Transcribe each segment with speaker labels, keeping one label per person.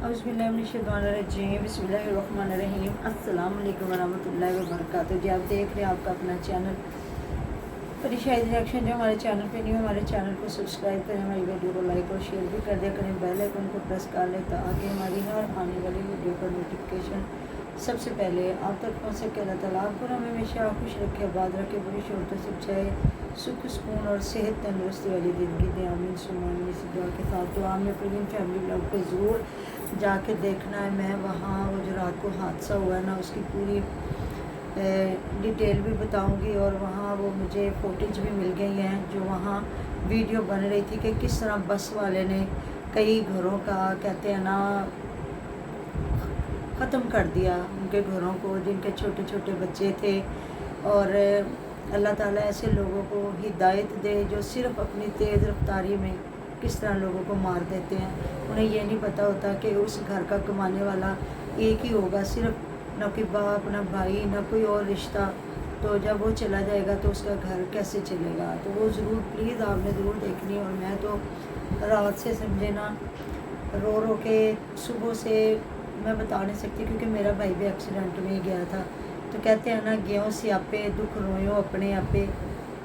Speaker 1: औज़ुबिल्लाहिमिनश्शैतानिर्रजीम बिस्मिल्लाहिर्रहमानिर्रहीम अस्सलाम वालेकुम वरहमतुल्लाहि वबरकातुहू। जी आप देख रहे हैं आपका अपना चैनल परिशाद रिएक्शन। जो हमारे चैनल पे नहीं, हमारे चैनल को सब्सक्राइब करें, हमारी वीडियो को लाइक और शेयर भी कर दिया करें, बेल आइकन को प्रेस कर लें ताकि हमारी हर आने वाली वीडियो का नोटिफिकेशन सबसे पहले आप तक पहुँच सके। अल्लाह ताला आपको हमें हमेशा खुश रखे, आबाद रखे, बड़ी शोरतों से चाहे सुख सुकून और सेहत तंदुरुस्ती वाली ज़िंदगी दे। आमीन सुम्मा आमीन। इसी दुआ के साथ तो आपने प्रीमियम फैमिली ब्लॉग को ज़रूर जाके देखना है। मैं वहाँ वो जो रात को हादसा हुआ है ना, उसकी पूरी डिटेल भी बताऊंगी और वहाँ वो मुझे फुटेज भी मिल गई हैं जो वहाँ वीडियो बन रही थी कि किस तरह बस वाले ने कई घरों का कहते हैं ना ख़त्म कर दिया, उनके घरों को जिनके छोटे छोटे बच्चे थे। और अल्लाह ताला ऐसे लोगों को हिदायत दे जो सिर्फ़ अपनी तेज़ रफ्तारी में किस तरह लोगों को मार देते हैं। उन्हें ये नहीं पता होता कि उस घर का कमाने वाला एक ही होगा, सिर्फ ना कोई बाप ना भाई ना कोई और रिश्ता। तो जब वो चला जाएगा तो उसका घर कैसे चलेगा। तो वो ज़रूर प्लीज़ आपने ज़रूर देखनी। और मैं तो रात से समझे ना रो रो के सुबह से मैं बता नहीं सकती, क्योंकि मेरा भाई भी एक्सीडेंट में ही गया था। तो कहते हैं ना गेहूँ सियापे दुख रोयो अपने आपे,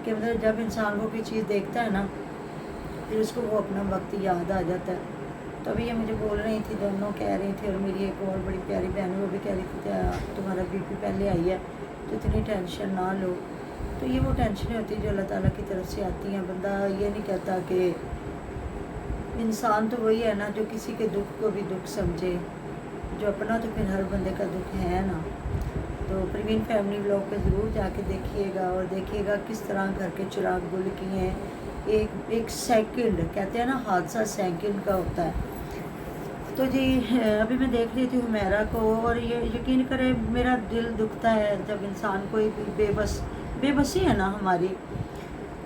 Speaker 1: कि मतलब जब इंसान को कोई चीज़ देखता है ना फिर उसको वो अपना वक्त याद आ जाता है। तो अभी ये मुझे बोल रही थी, दोनों कह रही थी, और मेरी एक और बड़ी प्यारी बहन वो भी कह रही थी तुम्हारा बीपी पहले आई है तो इतनी टेंशन ना लो। तो ये वो टेंशन होती है जो अल्लाह ताला की तरफ से आती हैं। बंदा ये नहीं कहता कि इंसान तो वही है ना जो किसी के दुख को भी दुख समझे, जो अपना तो फिर हर बंदे का दुख है ना। तो प्रवीण फैमिली ब्लॉग पे ज़रूर जाके देखिएगा और देखिएगा किस तरह घर के चिराग गुल किए हैं। एक सेकंड कहते हैं ना, हादसा सेकंड का होता है। तो जी अभी मैं देख रही थी हुमैरा को, और ये यकीन करें मेरा दिल दुखता है जब इंसान कोई बेबसी है ना हमारी।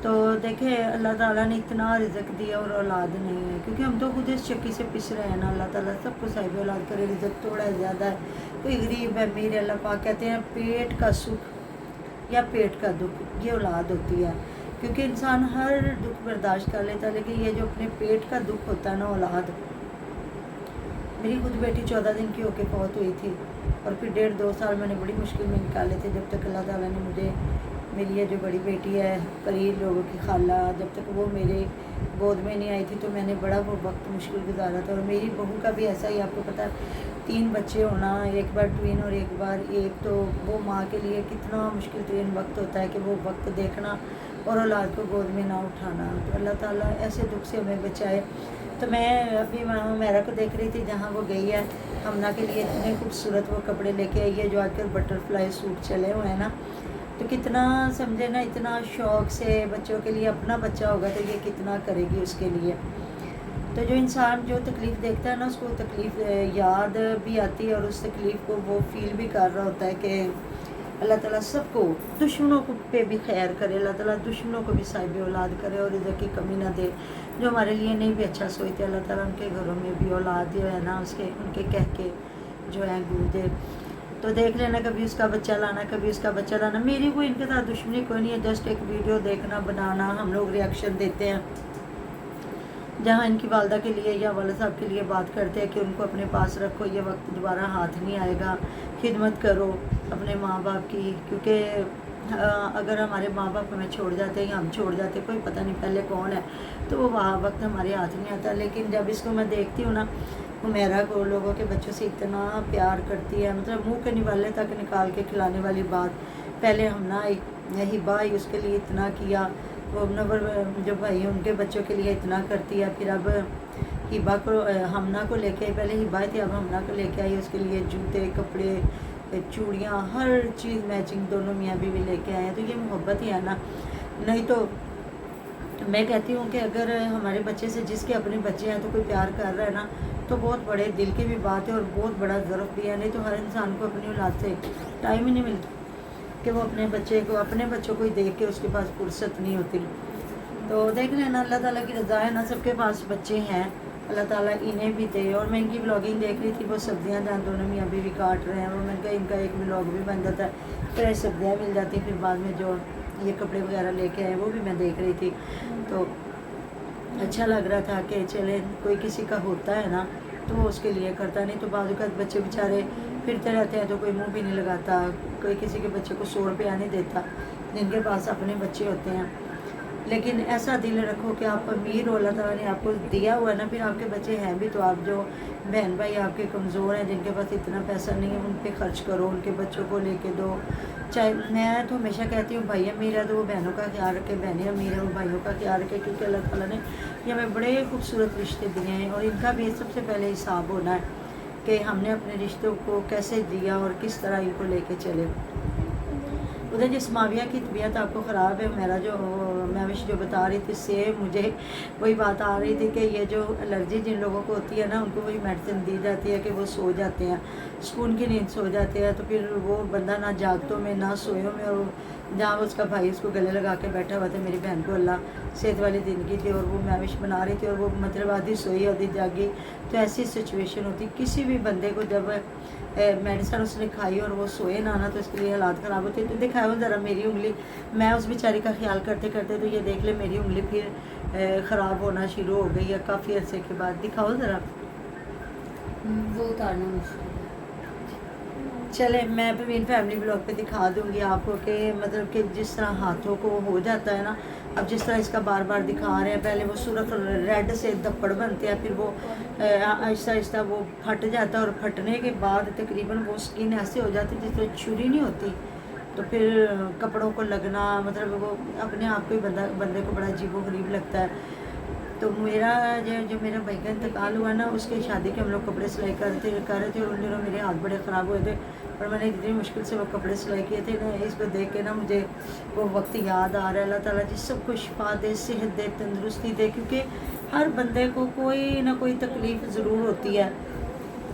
Speaker 1: तो देखे अल्लाह ताला ने इतना रिज़्क दिया और औलाद नहीं है, क्योंकि हम तो खुद इस चक्की से पिस रहे हैं ना। अल्लाह ताला सबको साहिब औलाद करे, रिज़्क थोड़ा है ज़्यादा है, कोई गरीब है अमीर है। अल्लाह पाक कहते हैं पेट का सुख या पेट का दुख ये औलाद होती है, क्योंकि इंसान हर दुख बर्दाश्त कर लेता है, लेकिन ये जो अपने पेट का दुख होता है ना औलाद। मेरी खुद बेटी 14 दिन की होके फौत हुई थी, और फिर 1.5-2 साल मैंने बड़ी मुश्किल में निकाले थे, जब तक अल्लाह ताला ने मुझे मेरी ये जो बड़ी बेटी है करीब लोगों की खाला, जब तक वो मेरे गोद में नहीं आई थी तो मैंने बड़ा वो वक्त मुश्किल गुजारा था। और मेरी बहू का भी ऐसा ही, आपको पता है 3 बच्चे होना, एक बार ट्विन और एक बार एक, तो वो माँ के लिए कितना मुश्किल तरीन वक्त होता है कि वो वक्त देखना और औलाद को गोद में ना उठाना। तो अल्लाह ताला ऐसे दुख से हमें बचाए। तो मैं अभी मेरा को देख रही थी जहाँ वो गई है हमना के लिए, इतने खूबसूरत वो कपड़े लेके आई है जो आजकल बटरफ्लाई सूट चले हुए हैं ना। तो कितना समझे ना, इतना शौक़ से बच्चों के लिए, अपना बच्चा होगा तो ये कितना करेगी उसके लिए। तो जो इंसान जो तकलीफ़ देखता है ना उसको तकलीफ़ याद भी आती है, और उस तकलीफ़ को वो फील भी कर रहा होता है कि अल्लाह ताला सबको, दुश्मनों को पे भी खैर करे, अल्लाह ताला दुश्मनों को भी साहिब औलाद करे और रिज़्क़ की कमी ना दे। जो हमारे लिए नहीं भी अच्छा सोचते अल्लाह ताला उनके घरों में भी औलाद जो है ना उसके उनके कह के जो है गूंजे। तो देख लेना, कभी उसका बच्चा लाना, कभी उसका बच्चा लाना। मेरी कोई इनके साथ दुश्मनी कोई नहीं है, जस्ट एक वीडियो देखना बनाना, हम लोग रिएक्शन देते हैं जहाँ इनकी वालदा के लिए या वाला साहब के लिए बात करते हैं कि उनको अपने पास रखो, ये वक्त दोबारा हाथ नहीं आएगा, खिदमत करो अपने माँ बाप की। क्योंकि अगर हमारे माँ बाप हमें छोड़ जाते हैं या हम छोड़ जाते, कोई पता नहीं पहले कौन है, तो वो वहाँ वक्त हमारे हाथ नहीं आता। लेकिन जब इसको मैं देखती हूँ ना, हुमैरा को लोगों के बच्चों से इतना प्यार करती है, मतलब मुँह के निवाले तक निकाल के खिलाने वाली बात। पहले हम ना हिबा आई, उसके लिए इतना किया, वो नवर जो भाई उनके बच्चों के लिए इतना करती है। फिर अब हिबा को हमना को लेके आई, पहले हिबा थी अब हमना को लेके आई, उसके लिए जूते कपड़े चूड़ियाँ हर चीज़ मैचिंग दोनों मियाँ बीवी लेके आए हैं। तो ये मोहब्बत ही है ना। नहीं तो मैं कहती हूँ कि अगर हमारे बच्चे से जिसके अपने बच्चे हैं तो कोई प्यार कर रहा है ना, तो बहुत बड़े दिल की भी बात है और बहुत बड़ा ज़रूरत भी है। नहीं तो हर इंसान को अपनी औलाद से टाइम ही नहीं मिलता कि वो अपने बच्चों को ही देख के उसके पास फुर्सत नहीं होती। तो देख लेना, अल्लाह ताला की रज़ा है ना, सबके पास बच्चे हैं, अल्लाह ताला इन्हें भी दे। और मैं इनकी ब्लॉगिंग देख रही थी, वो सब्जियां जहाँ दोनों मियाँ बीवी काट रहे हैं, और मैंने कहा इनका एक ब्लॉग भी बन जाता है, फिर सब्जियाँ मिल जाती, फिर बाद में जो ये कपड़े वगैरह लेके आए वो भी मैं देख रही थी। तो अच्छा लग रहा था कि चले कोई किसी का होता है ना तो वो उसके लिए करता, नहीं तो बाद वक़्त बच्चे बेचारे फिरते रहते हैं तो कोई मुंह भी नहीं लगाता, कोई किसी के बच्चे को 100 रुपया नहीं देता जिनके पास अपने बच्चे होते हैं। लेकिन ऐसा दिल रखो कि आप अमीर हो, अल्लाह ताला ने आपको दिया हुआ है ना, फिर आपके बच्चे हैं भी तो आप जो बहन भाई आपके कमज़ोर हैं जिनके पास इतना पैसा नहीं है उन पे खर्च करो, उनके बच्चों को लेके दो। चाहे मैं तो हमेशा कहती हूँ भाई अमीर है तो वो बहनों का ख्याल रखे, बहनें अमीर है वो भाइयों का ख्याल रखे, क्योंकि अल्लाह ताला ने ये हमें बड़े खूबसूरत रिश्ते दिए हैं और इनका भी सबसे पहले हिसाब होना है कि हमने अपने रिश्तों को कैसे दिया और किस तरह इनको लेके चले। उधर जिस माविया की तबीयत आपको ख़राब है, मेरा जो मैविश जो बता रही थी सेम मुझे वही बात आ रही थी कि ये जो एलर्जी जिन लोगों को होती है ना उनको वही मेडिसिन दी जाती है कि वो सो जाते हैं, सुकून की नींद सो जाते हैं, तो फिर वो बंदा ना जागतों में ना सोयों में, और जहाँ उसका भाई उसको गले लगा के बैठा हुआ था, मेरी बहन को अल्लाह सेहत वाली ज़िंदगी थी और वो मैविश बना रही थी और वो मतलब आधी सोई आधी जागी। तो ऐसी सिचुएशन होती किसी भी बंदे को, जब मेडिसिन उसने खाई और वो सोए ना तो इसके लिए हालात ख़राब होते। तो दिखाओ ज़रा मेरी उंगली, मैं उस बेचारी का ख्याल करते करते तो ये देख ले मेरी उंगली फिर ख़राब होना शुरू हो गई है काफ़ी अरसे के बाद। दिखाओ ज़रा,
Speaker 2: वो उतारना मुश्किल है।
Speaker 1: चले मैं प्रवीण फैमिली ब्लॉग पे दिखा दूंगी आपको कि मतलब कि जिस तरह हाथों को हो जाता है ना, अब जिस तरह इसका बार बार दिखा रहे हैं, पहले वो सुर्ख रेड से दप्पड़ बनते हैं, फिर वो आहिस्ता आहिस्ता वो फट जाता है और फटने के बाद तकरीबन वो स्किन ऐसे हो जाती है जिस तरह छुरी नहीं होती, तो फिर कपड़ों को लगना, मतलब वो अपने आप को ही बंदे को बड़ा अजीबोगरीब लगता है। तो मेरा जो मेरा भाई का इंतकाल हुआ ना, उसके शादी के हम लोग कपड़े सिलाई कर रहे थे और उन दिनों मेरे हाथ बड़े ख़राब हुए थे और मैंने इतनी मुश्किल से वो कपड़े सिलाई किए थे ना, इसको देख के ना मुझे वो वक्त याद आ रहा है। अल्लाह ताला जी सबको शिफा दे, सेहत दे, तंदुरुस्ती दे, क्योंकि हर बंदे को कोई ना कोई तकलीफ़ ज़रूर होती है।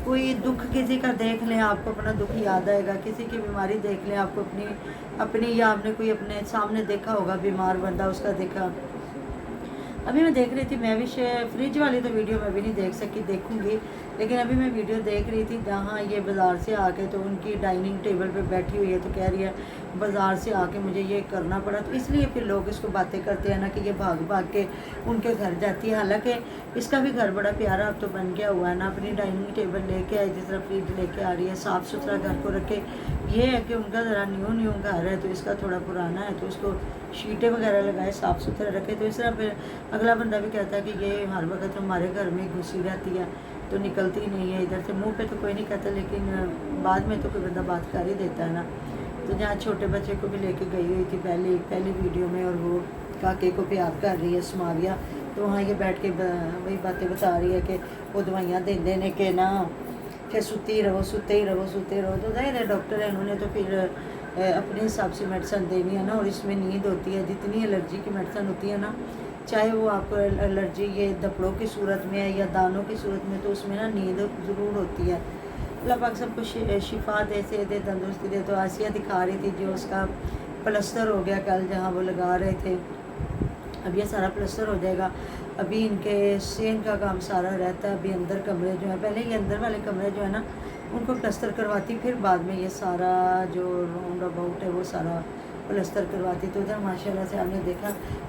Speaker 1: कोई दुख किसी का देख लें आपको अपना दुख याद आएगा, किसी की बीमारी देख लें आपको अपनी या आपने कोई अपने सामने देखा होगा बीमार बंदा, उसका देखा। अभी मैं देख रही थी मैविश फ्रिज वाली तो वीडियो मैं भी नहीं देख सकी, देखूंगी, लेकिन अभी मैं वीडियो देख रही थी जहाँ ये बाज़ार से आके तो उनकी डाइनिंग टेबल पे बैठी हुई है, तो कह रही है बाज़ार से आके मुझे ये करना पड़ा, तो इसलिए फिर लोग इसको बातें करते हैं ना कि ये भाग भाग के उनके घर जाती है। हालांकि इसका भी घर बड़ा प्यारा अब तो बन गया हुआ है ना, अपनी डाइनिंग टेबल लेके आए, जिस तरह फ्रिज लेके आ रही है, साफ़ सुथरा घर को रखे। ये है कि उनका ज़रा न्यू घर है तो इसका थोड़ा पुराना है, तो उसको शीटें वगैरह लगाए, साफ़ सुथरा रखे, तो इस तरह फिर अगला बंदा भी कहता है कि ये हर वक्त हमारे घर में घुसी रहती है तो निकलती नहीं है इधर से। मुंह पे तो कोई नहीं कहता, लेकिन बाद में तो कोई बंदा बात कर ही देता है ना। तो जहाँ छोटे बच्चे को भी लेके गई हुई थी पहली वीडियो में, और वो काके को प्यार कर रही है सुमाविया, तो वहाँ ये बैठ के वही बातें बता रही है कि वो दवाइयाँ दे देने के ना कि सोते ही रहो। तो जाहिर है डॉक्टर है, उन्होंने तो फिर अपने हिसाब से मेडिसिन देनी है ना, और इसमें नींद होती है, जितनी एलर्जी की मेडिसिन होती है ना, चाहे वो आपको एलर्जी ये दपड़ों की सूरत में है या दानों की सूरत में, तो उसमें ना नींद ज़रूर होती है। अल्लाह पाक सबको शिफा दे, से दे, तंदुरुस्ती दे। तो आसिया दिखा रही थी जो उसका प्लस्तर हो गया कल जहाँ वो लगा रहे थे, अब ये सारा प्लस्तर हो जाएगा। अभी इनके सेन का काम सारा रहता है, अभी अंदर कमरे जो है, पहले ये अंदर वाले कमरे जो है ना उनको प्लस्तर करवाती, फिर बाद में ये सारा जो राउंड अबाउट है वो सारा प्लस्तर करवाती। तो उधर माशाल्लाह से आपने देखा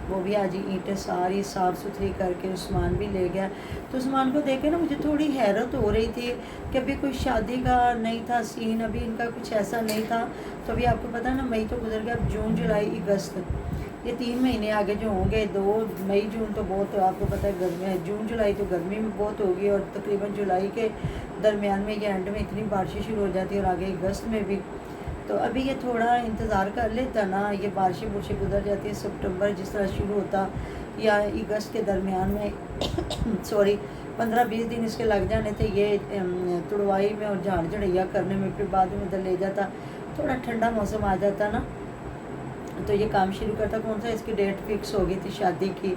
Speaker 1: वो भी आज ईंटें सारी साफ़ सुथरी करके उस्मान भी ले गया। तो उस्मान को देख के ना मुझे थोड़ी हैरत हो रही थी कि अभी कोई शादी का नहीं था सीन, अभी इनका कुछ ऐसा नहीं था। तो अभी आपको पता है ना, मई तो गुजर गया, अब जून जुलाई अगस्त ये 3 महीने आगे जो होंगे, 2 मई जून तो बहुत आपको पता है गर्मी है, जून जुलाई तो गर्मी में बहुत होगी, और तकरीबन जुलाई के दरमियान में या एंड में इतनी बारिशें शुरू हो जाती है, और आगे अगस्त में भी। तो अभी ये थोड़ा इंतज़ार कर लेता ना, ये बारिशें बुरशें गुजर जाती है, सितंबर जिस तरह शुरू होता या अगस्त के दरमियान में सॉरी 15-20 दिन इसके लग जाने थे ये तुड़वाई में और झाड़ झड़ैया करने में, फिर बाद में उधर ले जाता, थोड़ा ठंडा मौसम आ जाता ना तो ये काम शुरू करता। कौन सा इसकी डेट फिक्स हो गई थी शादी की,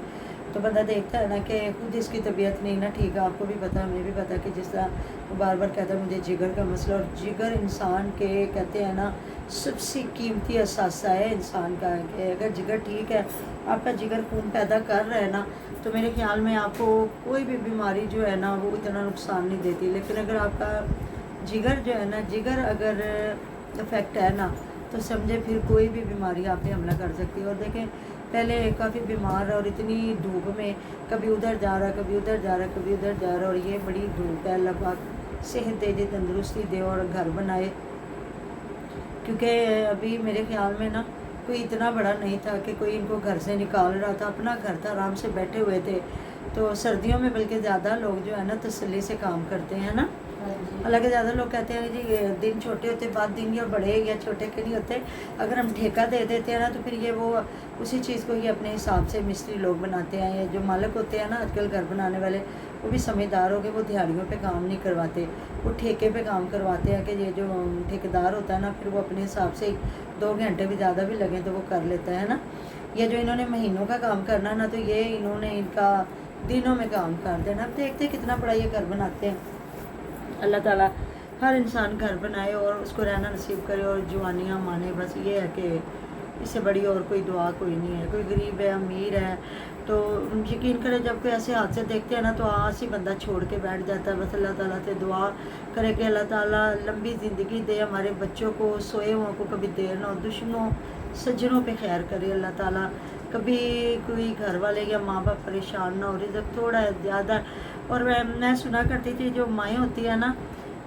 Speaker 1: तो बंदा देखता है ना कि खुद इसकी तबीयत नहीं ना ठीक है, आपको भी पता हमें भी पता कि जिस तरह वो बार बार कहता है मुझे जिगर का मसला, और जिगर इंसान के कहते हैं ना सबसे कीमती असासा है इंसान का, कि अगर जिगर ठीक है, आपका जिगर खून पैदा कर रहा है ना, तो मेरे ख्याल में आपको कोई भी बीमारी जो है ना वो इतना नुकसान नहीं देती। लेकिन अगर आपका जिगर जो है ना, जिगर अगर इफेक्ट है ना, तो समझे फिर कोई भी बीमारी आप पे हमला कर सकती है। और देखें पहले काफ़ी बीमार है और इतनी धूप में कभी उधर जा रहा, कभी उधर जा रहा, कभी उधर जा रहा, और ये बड़ी धूप है। अल्लाह पाक सेहत दे दे, तंदुरुस्ती दे और घर बनाए, क्योंकि अभी मेरे ख्याल में ना कोई इतना बड़ा नहीं था कि कोई इनको घर से निकाल रहा था। अपना घर था, आराम से बैठे हुए थे। तो सर्दियों में बल्कि ज़्यादा लोग जो है ना तसल्ली से काम करते हैं ना।
Speaker 2: हाँ जी।
Speaker 1: हालांकि ज़्यादा लोग कहते हैं जी दिन छोटे होते बाद दिन या बड़े या छोटे के नहीं होते। अगर हम ठेका दे देते हैं ना तो फिर ये वो उसी चीज़ को ही अपने हिसाब से मिस्त्री लोग बनाते हैं। ये जो मालिक होते हैं ना आजकल घर बनाने वाले, वो भी समझदार हो गए, वो दिहाड़ियों पे काम नहीं करवाते, वो ठेके पे काम करवाते हैं। कि ये जो ठेकेदार होता है ना फिर वो अपने हिसाब से 2 घंटे भी ज़्यादा भी लगें तो वो कर लेता है ना। ये जो इन्होंने महीनों का काम करना ना, तो ये इन्होंने इनका दिनों में काम कर देना। अब देखते कितना बड़ा ये घर बनाते हैं। अल्लाह ताला हर इंसान घर बनाए और उसको रहना नसीब करे और जवानियाँ माने। बस ये है कि इससे बड़ी और कोई दुआ कोई नहीं है। कोई गरीब है, अमीर है, तो यकीन करें जब कोई ऐसे हादसे देखते हैं ना तो आज ही बंदा छोड़ के बैठ जाता है। बस अल्लाह ताला से दुआ करे कि अल्लाह ताला लंबी ज़िंदगी दे हमारे बच्चों को, सोए हुओं को कभी देर ना हो, दुश्मनों सज्जनों पे खैर करे अल्लाह ताला। कभी कोई घर वाले या माँ बाप परेशान ना हो, रिज़्क़ थोड़ा है ज़्यादा। और मैं सुना करती थी जो माएँ होती है ना,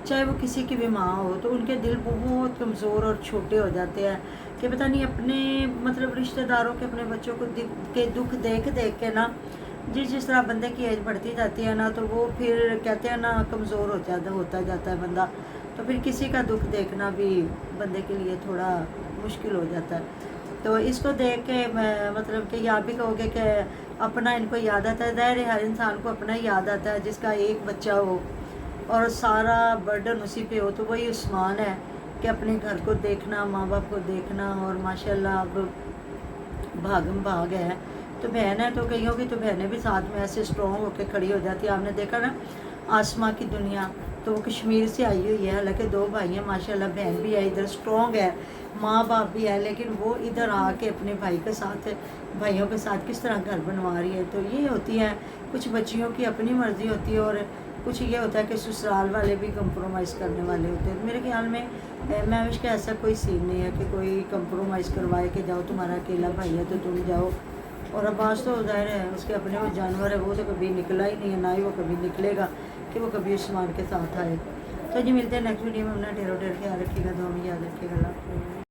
Speaker 1: चाहे वो किसी की भी माँ हो, तो उनके दिल बहुत कमज़ोर और छोटे हो जाते हैं कि पता नहीं अपने मतलब रिश्तेदारों के अपने बच्चों को के दुख देख देख के ना, जिस तरह बंदे की एज बढ़ती जाती है ना तो वो फिर कहते हैं ना कमज़ोर होता जाता है बंदा। तो फिर किसी का दुख देखना भी बंदे के लिए थोड़ा मुश्किल हो जाता है। तो इसको देख के मतलब कि आप भी कहोगे कि अपना इनको याद आता है। ज़ाहिर है हर इंसान को अपना ही याद आता है जिसका एक बच्चा हो और सारा बर्डन उसी पे हो। तो वही उस्मान है कि अपने घर को देखना, माँ बाप को देखना। और माशाल्लाह अब भागम भाग है। तो बहन है तो कईयों की तो बहनें भी साथ में ऐसे स्ट्रॉन्ग होकर खड़ी हो जाती है। आपने देखा ना आसमां की दुनिया, तो वो कश्मीर से आई हुई है। हालांकि 2 भाई हैं माशाल्लाह, बहन भी है इधर स्ट्रॉन्ग है, माँ बाप भी है, लेकिन वो इधर आके अपने भाई के साथ, भाइयों के साथ किस तरह घर बनवा रही है। तो ये होती है कुछ बच्चियों की अपनी मर्ज़ी होती है और कुछ ये होता है कि ससुराल वाले भी कंप्रोमाइज़ करने वाले होते हैं। मेरे ख्याल में मैं उसका ऐसा कोई सीन नहीं है कि कोई कंप्रोमाइज़ करवाए कि जाओ तुम्हारा अकेला भाई है तो तुम जाओ। और अब्बास तो ज़ाहिर है उसके अपने वो जानवर है, वो तो कभी निकला ही नहीं है, ना ही वो कभी निकलेगा कि वो कभी उस्मान के साथ आए। तो जी मिलते हैं नेक्स्ट वीडियो में। अपना ढेरों ढेर ख्याल रखिएगा, दुआ में याद रखिएगा। अल्लाह हाफ़िज़।